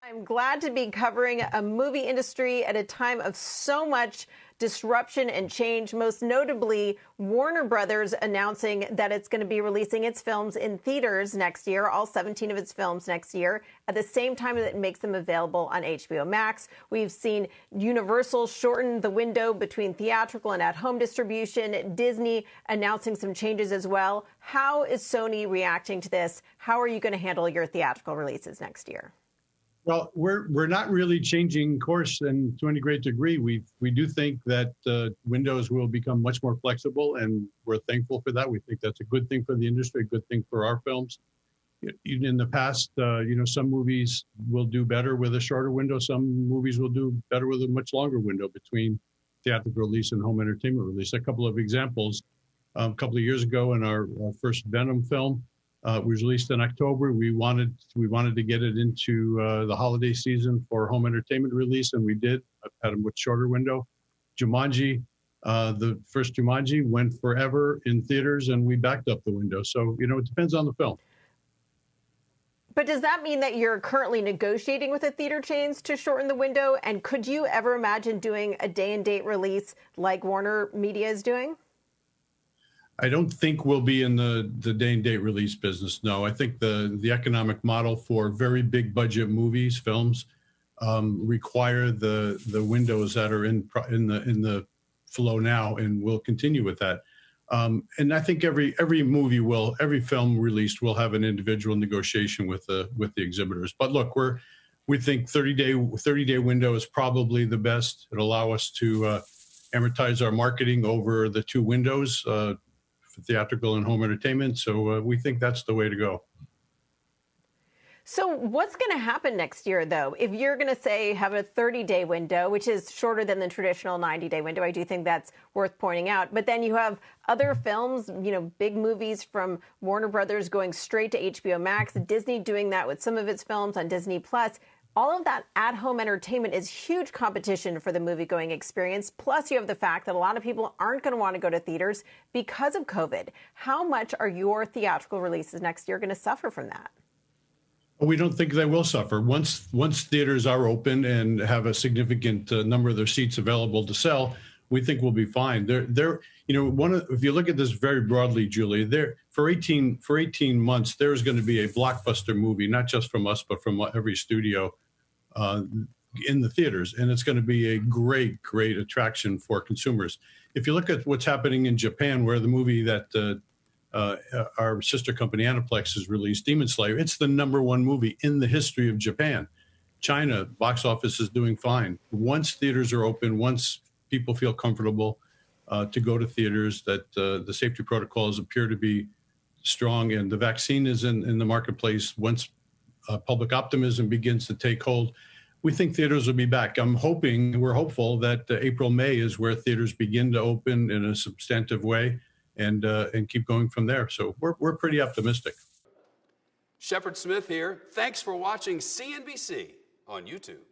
I'm glad to be covering a movie industry at a time of so much disruption and change, most notably Warner Brothers announcing that it's going to be releasing its films in theaters next year, all 17 of its films next year, at the same time that it makes them available on HBO Max. We've seen Universal shorten the window between theatrical and at-home distribution, Disney announcing some changes as well. How is Sony reacting to this? How are you going to handle your theatrical releases next year? Well, we're not really changing course, and to any great degree, we do think that windows will become much more flexible, and we're thankful for that. We think that's a good thing for the industry, a good thing for our films. In the past, some movies will do better with a shorter window. Some movies will do better with a much longer window between theatrical release and home entertainment release. A couple of examples: a couple of years ago, in our first Venom film. Was released in October. We wanted to get it into the holiday season for home entertainment release, and we did. I've had a much shorter window. Jumanji, the first Jumanji, went forever in theaters, and we backed up the window. So, it depends on the film. But does that mean that you're currently negotiating with the theater chains to shorten the window? And could you ever imagine doing a day-and-date release like Warner Media is doing? I don't think we'll be in the day-and-date release business. No, I think the economic model for very big budget movies, films, require the windows that are in the flow now, and we'll continue with that. And I think every film released will have an individual negotiation with the exhibitors. But look, we think 30-day window is probably the best. It'll allow us to amortize our marketing over the two windows. Theatrical and home entertainment. So we think that's the way to go. So what's going to happen next year, though? If you're going to say have a 30-day window, which is shorter than the traditional 90-day window, I do think that's worth pointing out. But then you have other films, big movies from Warner Brothers going straight to HBO Max, Disney doing that with some of its films on Disney Plus. All of that at-home entertainment is huge competition for the movie-going experience. Plus, you have the fact that a lot of people aren't going to want to go to theaters because of COVID. How much are your theatrical releases next year going to suffer from that? We don't think they will suffer. Once theaters are open and have a significant number of their seats available to sell, we think we'll be fine. If you look at this very broadly, Julie, for 18 months, there's going to be a blockbuster movie, not just from us, but from every studio in the theaters. And it's going to be a great, great attraction for consumers. If you look at what's happening in Japan, where the movie that our sister company Aniplex has released, Demon Slayer, it's the #1 movie in the history of Japan. China, box office is doing fine. Once theaters are open, once people feel comfortable to go to theaters, that the safety protocols appear to be strong, and the vaccine is in the marketplace. Once public optimism begins to take hold, we think theaters will be back. We're hopeful that April, May is where theaters begin to open in a substantive way, and keep going from there. So we're pretty optimistic. Shepard Smith here. Thanks for watching CNBC on YouTube.